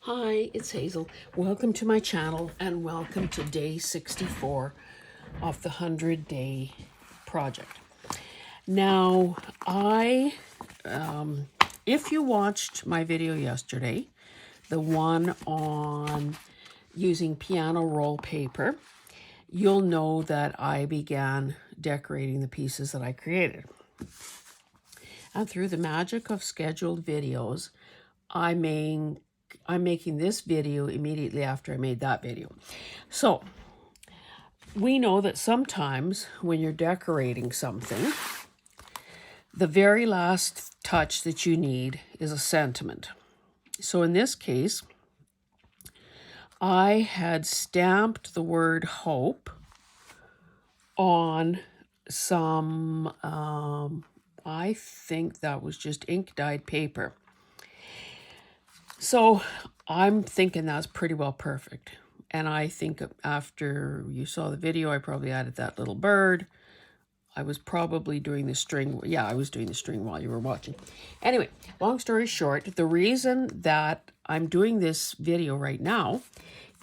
Hi, it's Hazel. Welcome to my channel and welcome to day 64 of the 100-day project. Now, if you watched my video yesterday, the one on using piano roll paper, you'll know that I began decorating the pieces that I created. And through the magic of scheduled videos, I'm making this video immediately after I made that video. So we know that sometimes when you're decorating something, the very last touch that you need is a sentiment. So in this case, I had stamped the word hope on some, I think that was just ink dyed paper. So I'm thinking that's pretty well perfect. And I think after you saw the video, I probably added that little bird. I was probably doing the string. Yeah, I was doing the string while you were watching. Anyway, long story short, the reason that I'm doing this video right now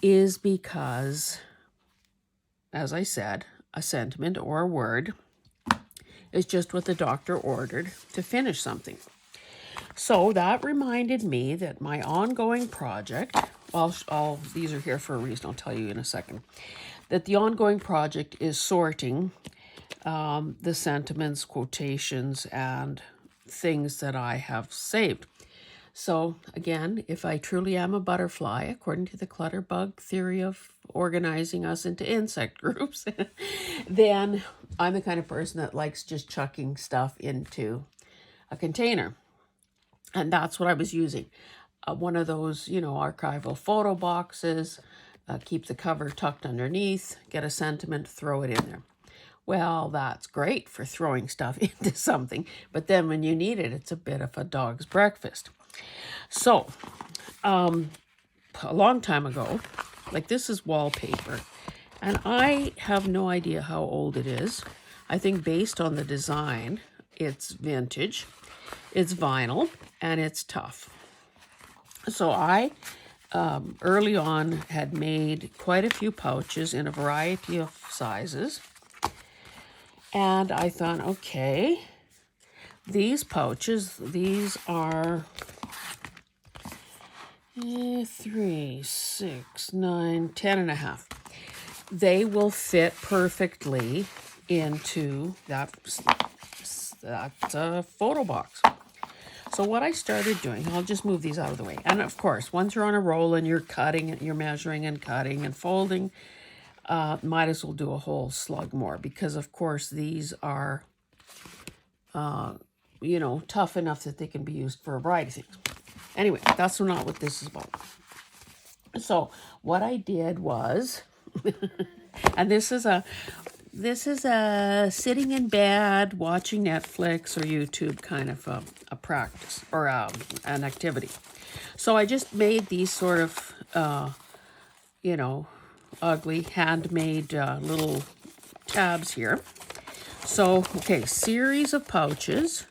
is because, as I said, a sentiment or a word is just what the doctor ordered to finish something. So that reminded me that my ongoing project, well, these are here for a reason, I'll tell you in a second, that the ongoing project is sorting the sentiments, quotations, and things that I have saved. So again, if I truly am a butterfly, according to the Clutterbug theory of organizing us into insect groups, then I'm the kind of person that likes just chucking stuff into a container. And that's what I was using. One of those, archival photo boxes, keep the cover tucked underneath, get a sentiment, throw it in there. Well, that's great for throwing stuff into something, but then when you need it, it's a bit of a dog's breakfast. So, a long time ago, like this is wallpaper, and I have no idea how old it is. I think based on the design, it's vintage, it's vinyl, and it's tough. So I, early on, had made quite a few pouches in a variety of sizes. And I thought, okay, these pouches, these are 3, 6, 9, 10 and a half. They will fit perfectly into that photo box. So what I started doing, I'll just move these out of the way. And of course, once you're on a roll and you're cutting, you're measuring and cutting and folding, might as well do a whole slug more, because of course these are, tough enough that they can be used for a variety of things. Anyway, that's not what this is about. So what I did was, and this is a sitting in bed watching Netflix or YouTube kind of a practice or an activity. So I just made these sort of, ugly handmade little tabs here. So, okay, series of pouches.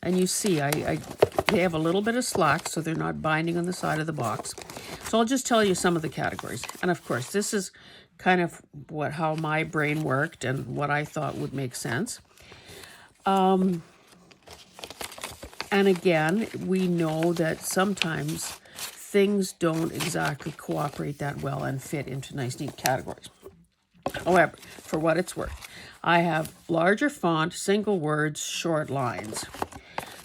And you see, they have a little bit of slack, so they're not binding on the side of the box. So I'll just tell you some of the categories. And of course, this is kind of how my brain worked and what I thought would make sense. And again, we know that sometimes things don't exactly cooperate that well and fit into nice, neat categories. However, for what it's worth, I have larger font, single words, short lines.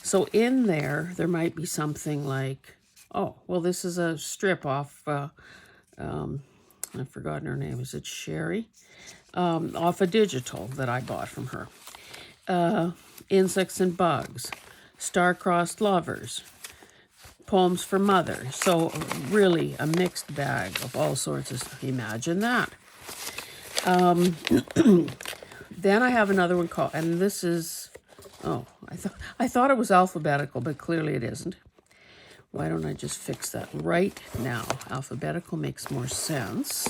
So in there might be something like, oh, well, this is a strip off, I've forgotten her name. Is it Sherry? Off a digital that I bought from her. Insects and Bugs, Star-Crossed Lovers, Poems for Mother. So really a mixed bag of all sorts of stuff. Imagine that. Then I have another one called, and this is, oh, I thought it was alphabetical, but clearly it isn't. Why don't I just fix that right now? Alphabetical makes more sense.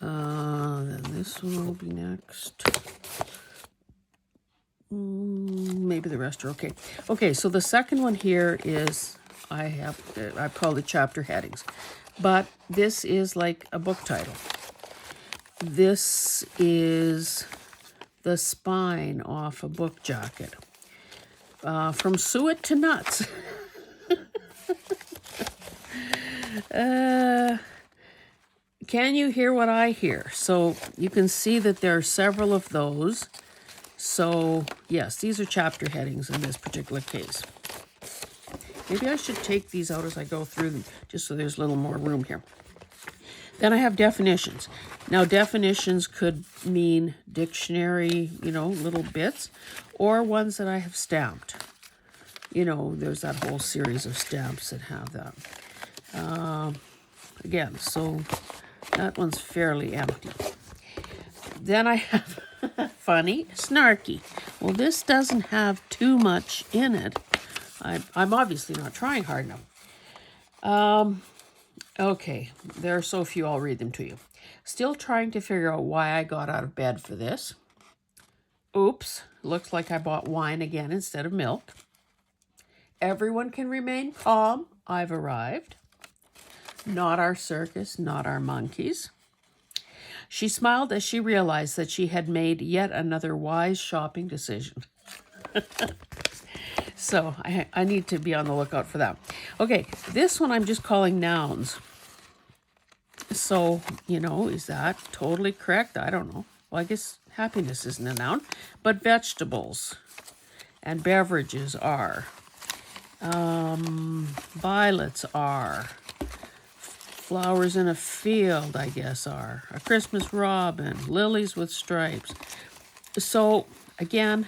Then this one will be next. Maybe the rest are okay. Okay, so the second one here is, I've called it chapter headings, but this is like a book title. This is the spine off a book jacket. From suet to nuts. Can you hear what I hear? So you can see that there are several of those. So yes, these are chapter headings in this particular case. Maybe I should take these out as I go through them, just so there's a little more room here. Then I have definitions. Now, definitions could mean dictionary, little bits, or ones that I have stamped. There's that whole series of stamps that have that. Again, so that one's fairly empty. Then I have funny, snarky. Well, this doesn't have too much in it. I'm obviously not trying hard enough. Okay, there are so few, I'll read them to you. Still trying to figure out why I got out of bed for this. Oops, looks like I bought wine again instead of milk. Everyone can remain calm. I've arrived. Not our circus, not our monkeys. She smiled as she realized that she had made yet another wise shopping decision. So I need to be on the lookout for that. Okay, this one I'm just calling nouns. So, is that totally correct? I don't know. Well, I guess happiness isn't a noun, but vegetables and beverages are. Violets are. Flowers in a field, I guess, are. A Christmas robin, lilies with stripes. So, again,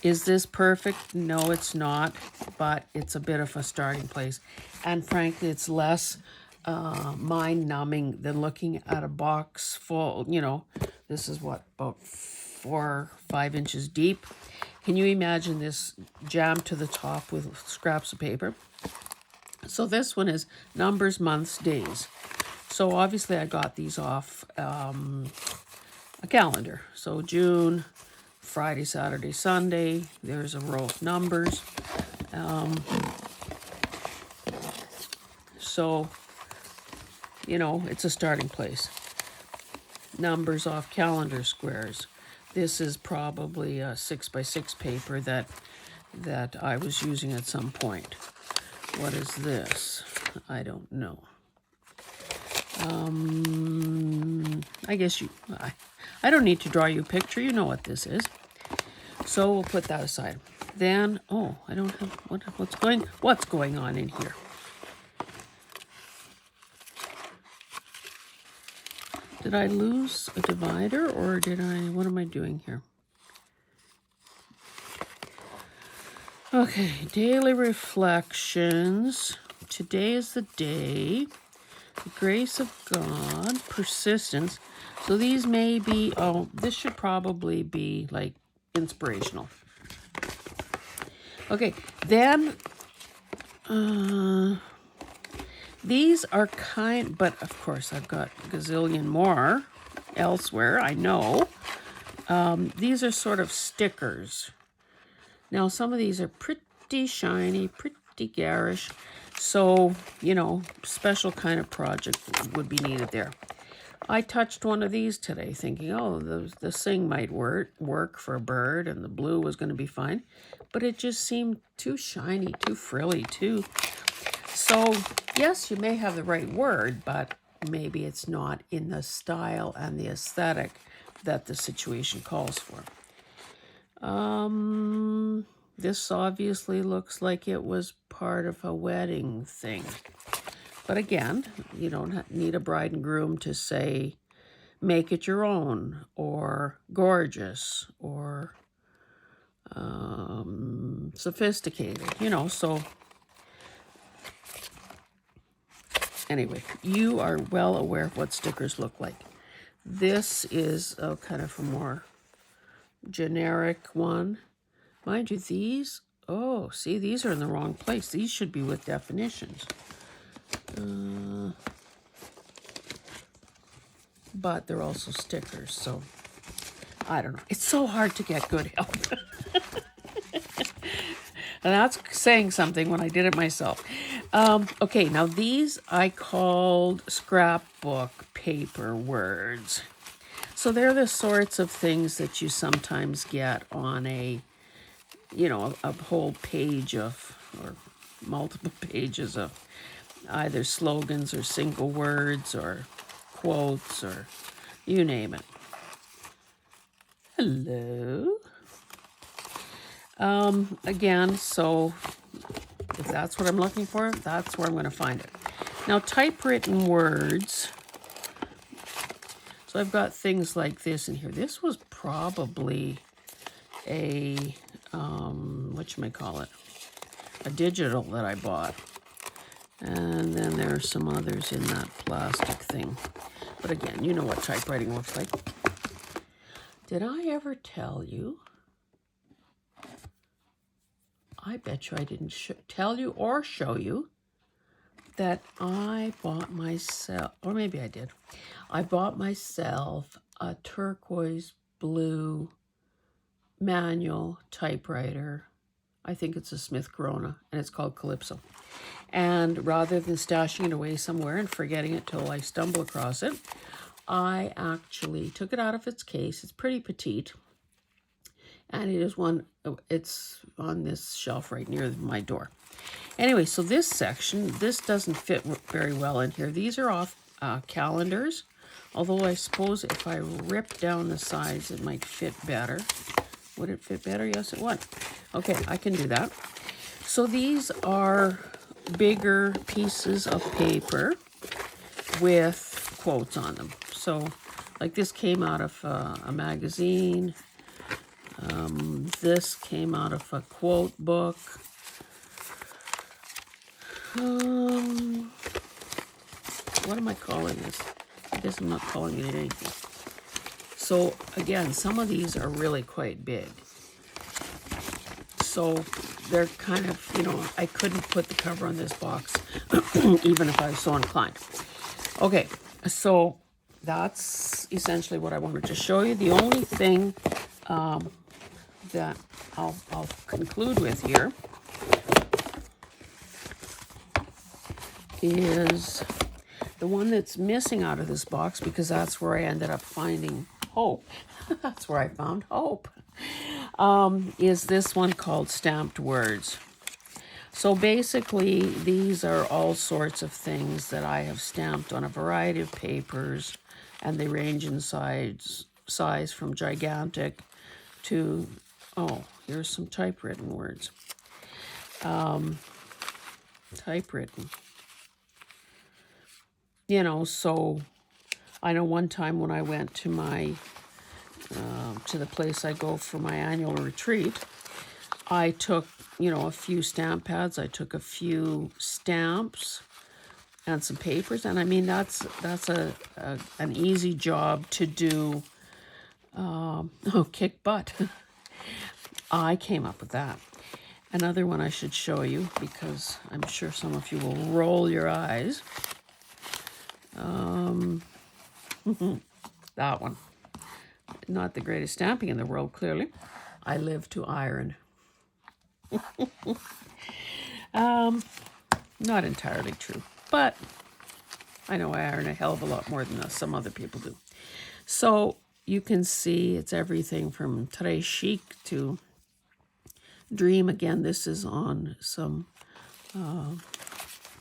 is this perfect? No, it's not, but it's a bit of a starting place. And frankly, it's less mind-numbing than looking at a box full, this is what, about 4 or 5 inches deep. Can you imagine this jammed to the top with scraps of paper? So this one is numbers, months, days. So obviously I got these off a calendar. So June, Friday, Saturday, Sunday. There's a row of numbers. So, it's a starting place. Numbers off calendar squares. This is probably a 6x6 paper that I was using at some point. What is this? I don't know. I guess I don't need to draw you a picture. You know what this is. So we'll put that aside. Then, I don't have, what's going on in here? Did I lose a divider or what am I doing here? Okay, daily reflections. Today is the day. The grace of God, persistence. So these may be, this should probably be like inspirational. Okay, then these are but of course I've got a gazillion more elsewhere, I know. These are sort of stickers. Now, some of these are pretty shiny, pretty garish. So, special kind of project would be needed there. I touched one of these today thinking, the sing might work for a bird and the blue was going to be fine. But it just seemed too shiny, too frilly, too. So, yes, you may have the right word, but maybe it's not in the style and the aesthetic that the situation calls for. This obviously looks like it was part of a wedding thing. But again, you don't need a bride and groom to say, make it your own, or gorgeous, or sophisticated, so anyway, you are well aware of what stickers look like. This is kind of a more generic one. Mind you, these, see, these are in the wrong place. These should be with definitions. But they're also stickers, so I don't know. It's so hard to get good help. And that's saying something when I did it myself. Okay, now these I called scrapbook paper words. So they're the sorts of things that you sometimes get on a whole page of, or multiple pages of either slogans or single words or quotes or you name it. Hello. Again, so if that's what I'm looking for, that's where I'm going to find it. Now, typewritten words. So I've got things like this in here. This was probably a, whatchamacallit, a digital that I bought. And then there are some others in that plastic thing. But again, you know what typewriting looks like. Did I ever tell you? I bet you I didn't tell you or show you that I bought myself, or maybe I did. I bought myself a turquoise blue manual typewriter. I think it's a Smith Corona, and it's called Calypso. And rather than stashing it away somewhere and forgetting it till I stumble across it, I actually took it out of its case. It's pretty petite. And it's on this shelf right near my door. Anyway, so this section, this doesn't fit very well in here. These are off calendars. Although I suppose if I rip down the sides, it might fit better. Would it fit better? Yes, it would. Okay, I can do that. So these are bigger pieces of paper with quotes on them. So like this came out of a magazine. This came out of a quote book. What am I calling this? I guess I'm not calling it anything. So again, some of these are really quite big. So they're kind of, I couldn't put the cover on this box even if I was so inclined. Okay, so that's essentially what I wanted to show you. The only thing that I'll conclude with here is the one that's missing out of this box, because that's where I ended up finding hope. That's where I found hope. Is this one called Stamped Words. So basically, these are all sorts of things that I have stamped on a variety of papers, and they range in size from gigantic to, oh, here's some typewritten words. Typewritten. So I know one time when I went to to the place I go for my annual retreat, I took, a few stamp pads. I took a few stamps and some papers. And I mean, that's an easy job to do. Kick butt. I came up with that. Another one I should show you, because I'm sure some of you will roll your eyes. That one. Not the greatest stamping in the world, clearly. I live to iron. Not entirely true, but I know I iron a hell of a lot more than some other people do. So you can see it's everything from Très Chic to Dream. Again, this is on some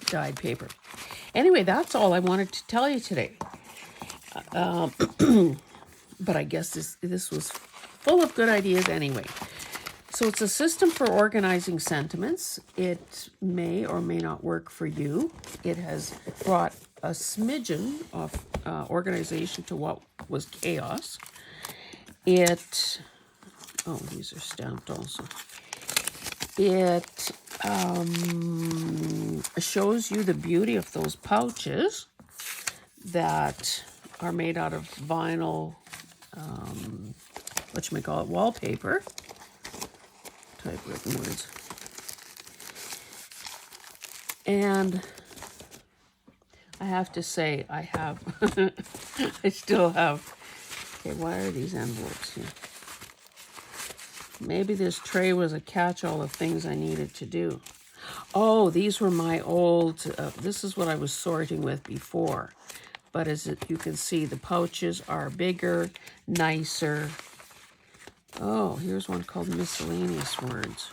dyed paper. Anyway, that's all I wanted to tell you today. But I guess this was full of good ideas anyway. So it's a system for organizing sentiments. It may or may not work for you. It has brought a smidgen of organization to what was chaos. These are stamped also. It shows you the beauty of those pouches that are made out of vinyl, wallpaper. Typewritten words. And I have to say, I still have Okay, why are these envelopes here? Maybe this tray was a catch-all of things I needed to do. Oh, these were my old, this is what I was sorting with before. But as you can see, the pouches are bigger, nicer. Oh, here's one called Miscellaneous Words.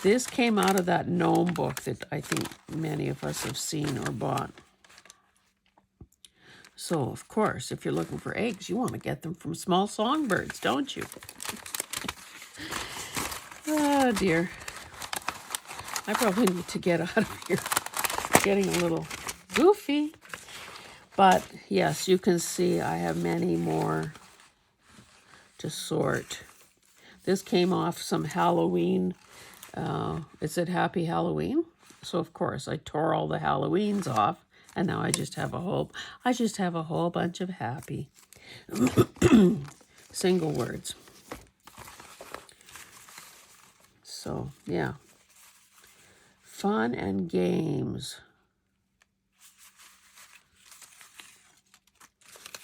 This came out of that gnome book that I think many of us have seen or bought. So, of course, if you're looking for eggs, you want to get them from small songbirds, don't you? Oh, dear. I probably need to get out of here. It's getting a little goofy. But, yes, you can see I have many more to sort. This came off some Halloween. It said Happy Halloween. So, of course, I tore all the Halloweens off. And now I just have a whole bunch of happy single words. So, yeah. Fun and games.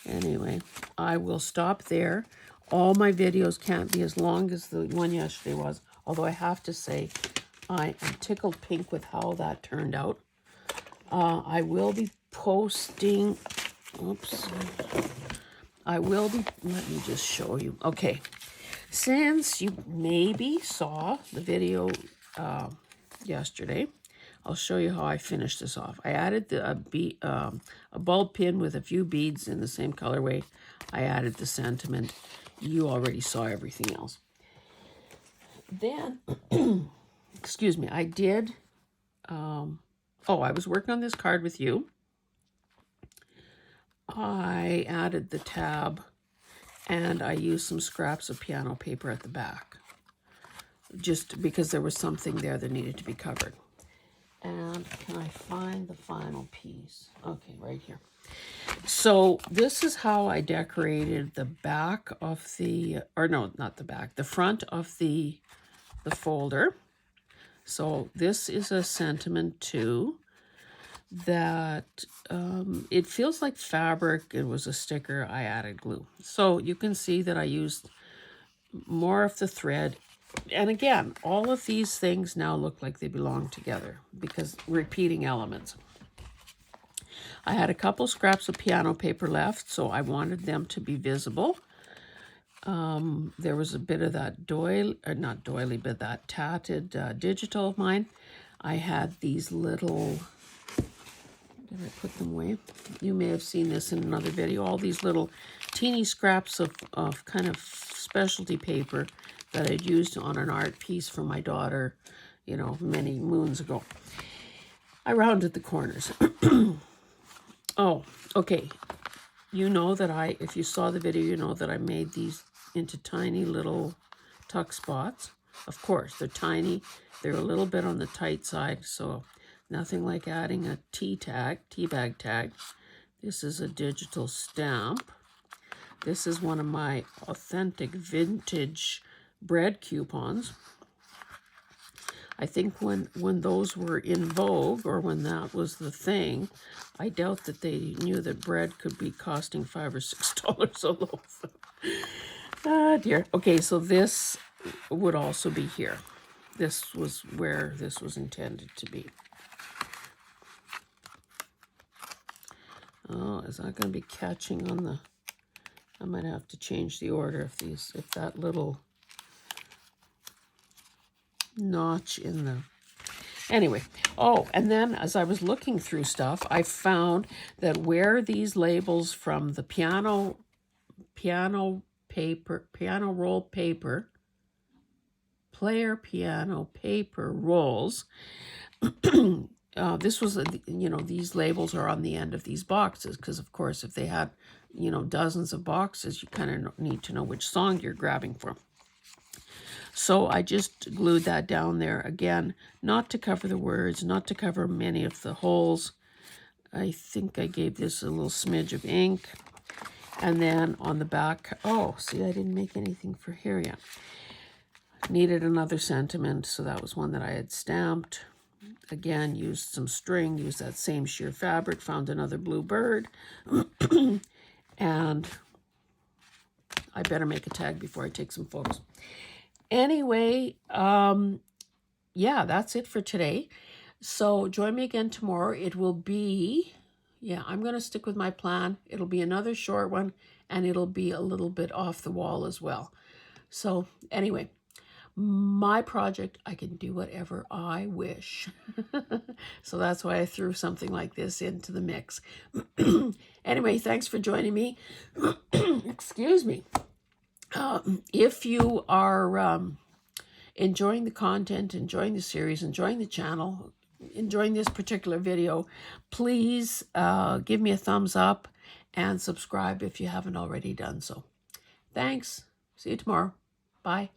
Anyway, I will stop there. All my videos can't be as long as the one yesterday was, although I have to say I am tickled pink with how that turned out. I will be posting, let me just show you. Okay, since you maybe saw the video yesterday, I'll show you how I finished this off. I added a bulb pin with a few beads in the same colorway. I added the sentiment. You already saw everything else. Then, excuse me, I did, I was working on this card with you. I added the tab and I used some scraps of piano paper at the back, just because there was something there that needed to be covered. And can I find the final piece? Okay, right here. So this is how I decorated the back of the, or no, not the back, the front of the folder. So this is a sentiment too, that it feels like fabric. It was a sticker. I added glue. So you can see that I used more of the thread. And again, all of these things now look like they belong together because repeating elements. I had a couple scraps of piano paper left, so I wanted them to be visible. There was a bit of that not doily, but that tatted digital of mine. I had these little, did I put them away? You may have seen this in another video. All these little teeny scraps of kind of specialty paper that I'd used on an art piece for my daughter, many moons ago. I rounded the corners. Oh, okay. You know that if you saw the video, you know that I made these into tiny little tuck spots. Of course, they're tiny. They're a little bit on the tight side, so nothing like adding a tea bag tag. This is a digital stamp. This is one of my authentic vintage bread coupons. I think when those were in vogue, or when that was the thing, I doubt that they knew that bread could be costing $5 or $6 a loaf. Ah, dear. Okay, so this would also be here. This was where this was intended to be. Oh, is that going to be catching on the... I might have to change the order if that little notch in the... Anyway, and then as I was looking through stuff, I found that where these labels from the piano roll paper, player piano paper rolls, this was, these labels are on the end of these boxes, because of course if they had, dozens of boxes, you kind of need to know which song you're grabbing from. So I just glued that down there again, not to cover the words, not to cover many of the holes. I think I gave this a little smidge of ink. And then on the back, see, I didn't make anything for here yet. Needed another sentiment, so that was one that I had stamped. Again, used some string, used that same sheer fabric, found another blue bird. And I better make a tag before I take some photos. Anyway, yeah, that's it for today. So join me again tomorrow. It will be, yeah, I'm going to stick with my plan. It'll be another short one, and it'll be a little bit off the wall as well. So anyway, my project, I can do whatever I wish. So that's why I threw something like this into the mix. Anyway, thanks for joining me. Excuse me. If you are enjoying the content, enjoying the series, enjoying the channel, enjoying this particular video, please give me a thumbs up and subscribe if you haven't already done so. Thanks. See you tomorrow. Bye.